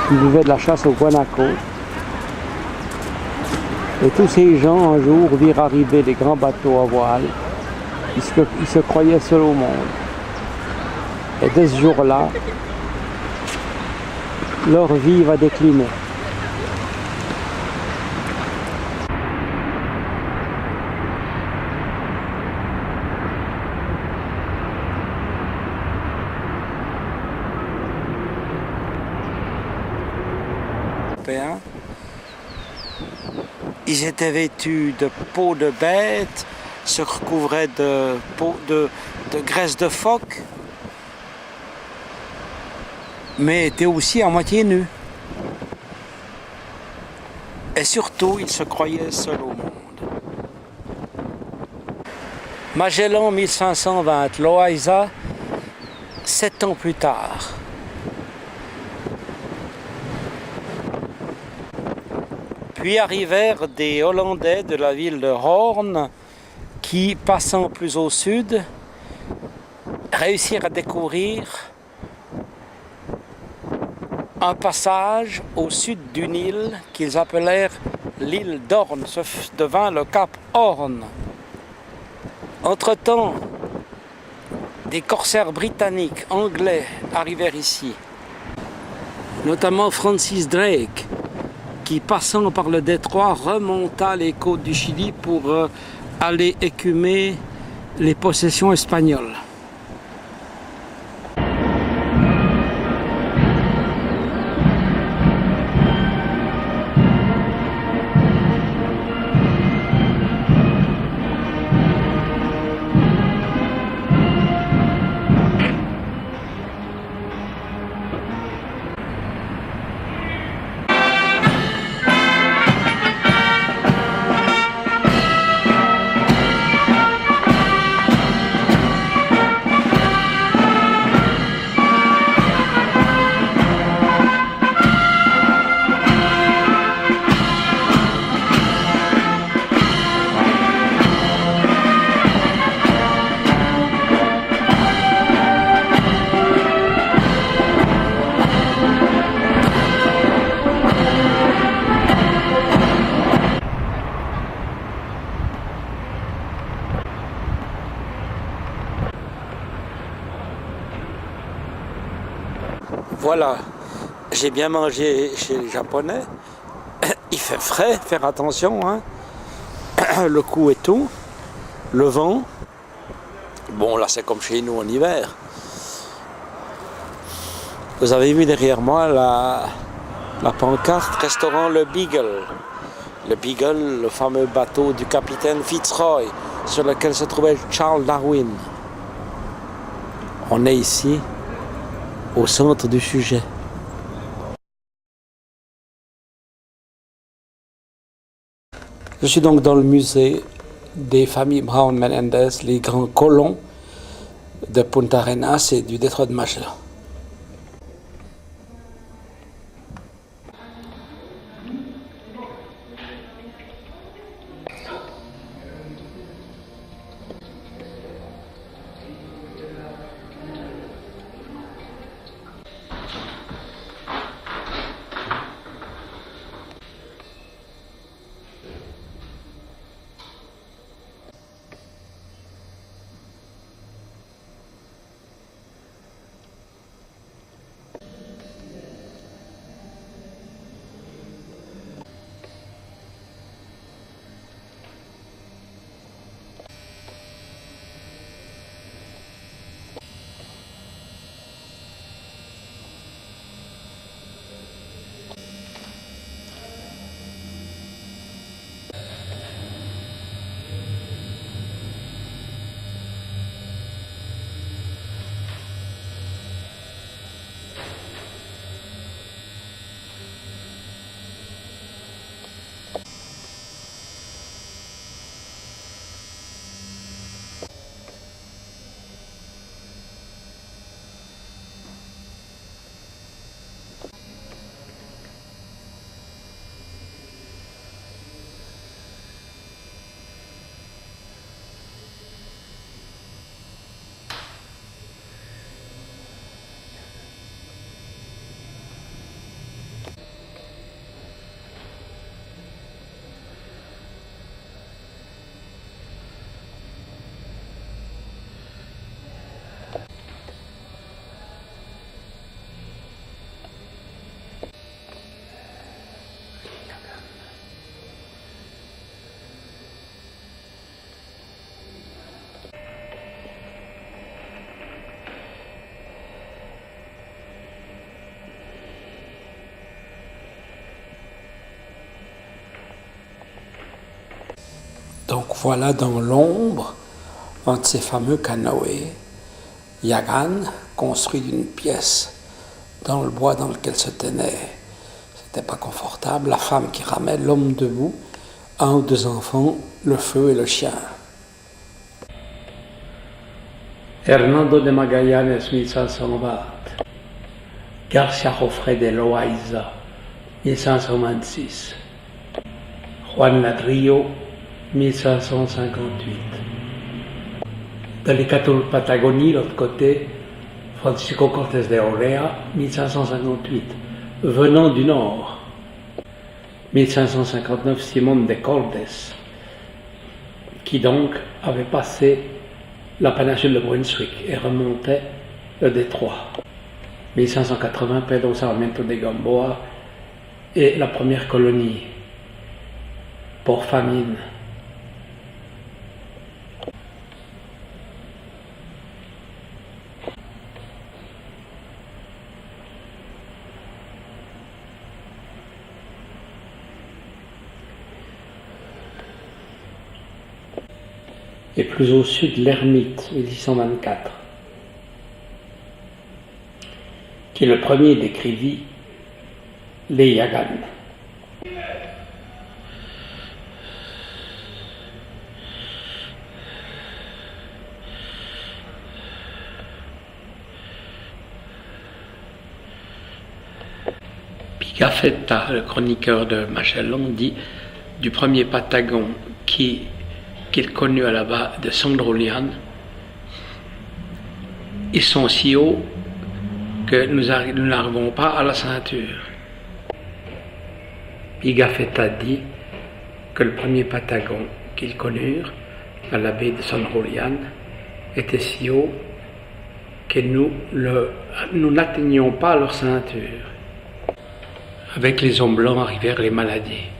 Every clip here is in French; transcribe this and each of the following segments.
qui vivait de la chasse au guanaco. Et tous ces gens, un jour, virent arriver des grands bateaux à voile. Ils se croyaient seuls au monde. Et dès ce jour-là, leur vie va décliner. Ils étaient vêtus de peau de bête, se recouvraient de graisse de phoque, mais étaient aussi à moitié nus. Et surtout, ils se croyaient seuls au monde. Magellan 1520, Loaysa, 7 ans plus tard. Puis arrivèrent des Hollandais de la ville de Hoorn qui, passant plus au sud, réussirent à découvrir un passage au sud d'une île qu'ils appelèrent l'île d'Horn. Ce devint le cap Horn. Entre-temps, des corsaires britanniques, anglais arrivèrent ici, notamment Francis Drake, qui, passant par le détroit, remonta les côtes du Chili pour aller écumer les possessions espagnoles. Voilà, j'ai bien mangé chez les Japonais. Il fait frais, faire attention, hein. Le coup et tout, le vent. Bon, là c'est comme chez nous en hiver. Vous avez vu derrière moi la pancarte restaurant le Beagle. Le Beagle, le fameux bateau du capitaine Fitzroy, sur lequel se trouvait Charles Darwin. On est ici, au centre du sujet. Je suis donc dans le musée des familles Brown Menendez, les grands colons de Punta Arenas et du détroit de Magellan. Donc voilà dans l'ombre, un de ces fameux canoës, Yagan, construit d'une pièce dans le bois dans lequel se tenait. C'était pas confortable, la femme qui ramait, l'homme debout, un ou deux enfants, le feu et le chien. Hernando de Magallanes, 1520. Garcia Jofre de Loaiza, 1526. Juan Ladrillo, 1558. Delicatul Patagonie, l'autre côté, Francisco Cortés de Orea, 1558. Venant du nord, 1559, Simón de Cordes, qui donc avait passé la péninsule de Brunswick et remontait le détroit. 1580, Pedro Sarmiento de Gamboa et la première colonie, Port Famine. Et plus au sud, l'Ermite, 1624, qui est le premier décrivit les Yagan. Pigafetta, le chroniqueur de Magellan, dit du premier Patagon qu'il connut à la base de Sandrolian, ils sont si hauts que nous n'arrivons pas à la ceinture. Pigafetta dit que le premier Patagon qu'ils connurent à la baie de Sandrolian était si haut que nous n'atteignions pas leur ceinture. Avec les hommes blancs arrivèrent les maladies.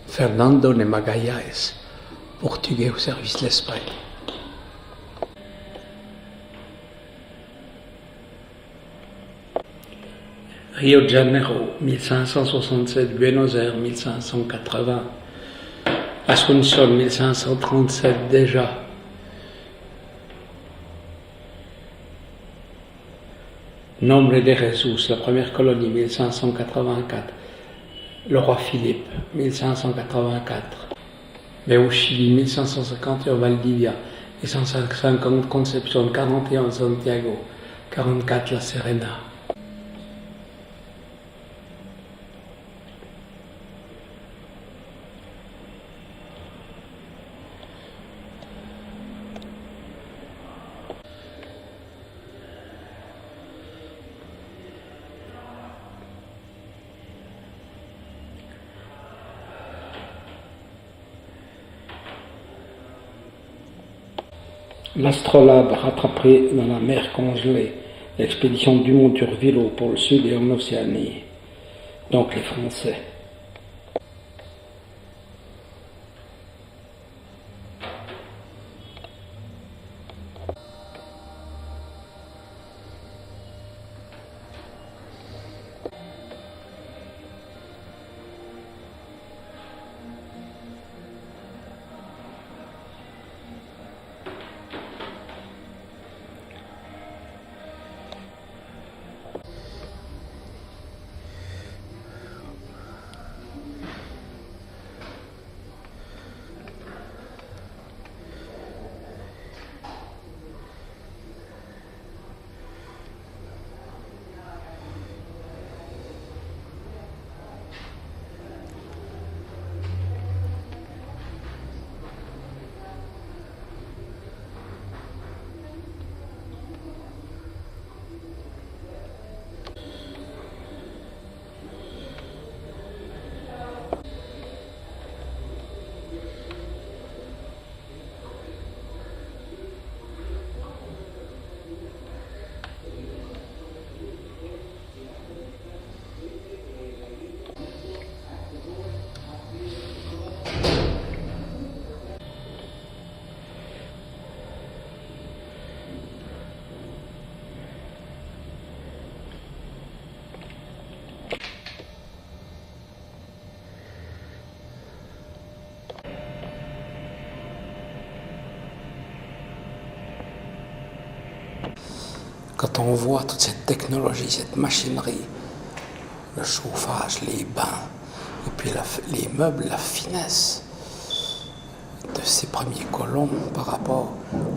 Fernando de Magallanes, portugais au service de l'Espagne. Rio de Janeiro, 1567, Buenos Aires, 1580, Asunción, 1537 déjà. Nombre de Jesus, la première colonie, 1584. Le roi Philippe, 1584. Mais au Chili, 1550, Valdivia, 1550, Concepción, 41, Santiago, 44, La Serena. L'astrolabe rattrapé dans la mer congelée, l'expédition Dumont-Durville au pôle Sud et en Océanie. Donc les Français. Quand on voit toute cette technologie, cette machinerie, le chauffage, les bains, et puis les meubles, la finesse de ces premiers colons par rapport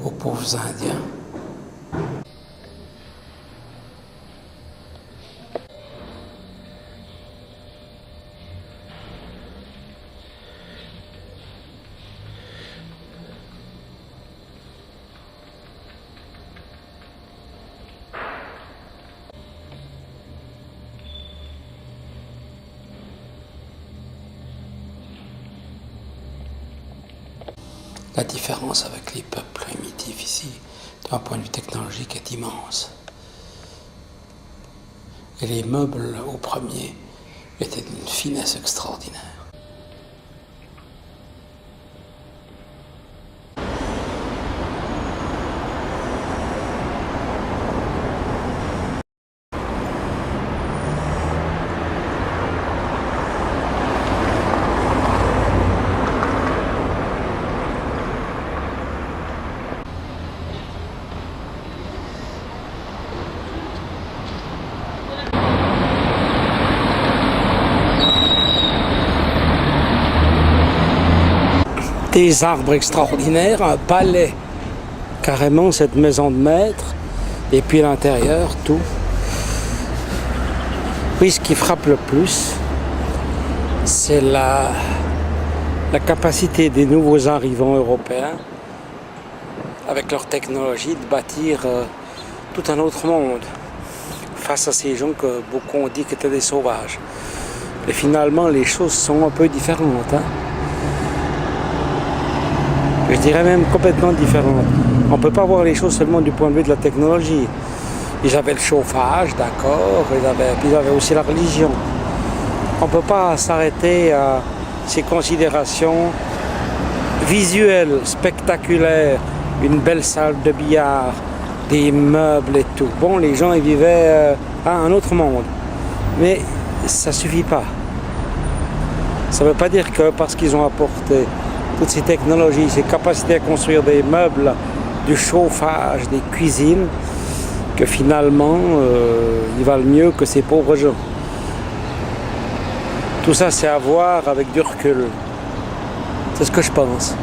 aux pauvres Indiens. La différence avec les peuples primitifs ici, d'un point de vue technologique, est immense. Et les meubles au premier étaient d'une finesse extraordinaire. Des arbres extraordinaires, un palais, carrément cette maison de maître, et puis l'intérieur, tout. Oui, ce qui frappe le plus, c'est la capacité des nouveaux arrivants européens, avec leur technologie, de bâtir tout un autre monde, face à ces gens que beaucoup ont dit qu'étaient des sauvages. Et finalement, les choses sont un peu différentes, hein. Je dirais même complètement différentes. On ne peut pas voir les choses seulement du point de vue de la technologie. Ils avaient le chauffage, d'accord, puis ils avaient aussi la religion. On ne peut pas s'arrêter à ces considérations visuelles, spectaculaires, une belle salle de billard, des meubles et tout. Bon, les gens ils vivaient à un autre monde, mais ça ne suffit pas. Ça ne veut pas dire que parce qu'ils ont apporté toutes ces technologies, ces capacités à construire des meubles, du chauffage, des cuisines, que finalement, ils valent mieux que ces pauvres gens. Tout ça, c'est à voir avec du recul. C'est ce que je pense.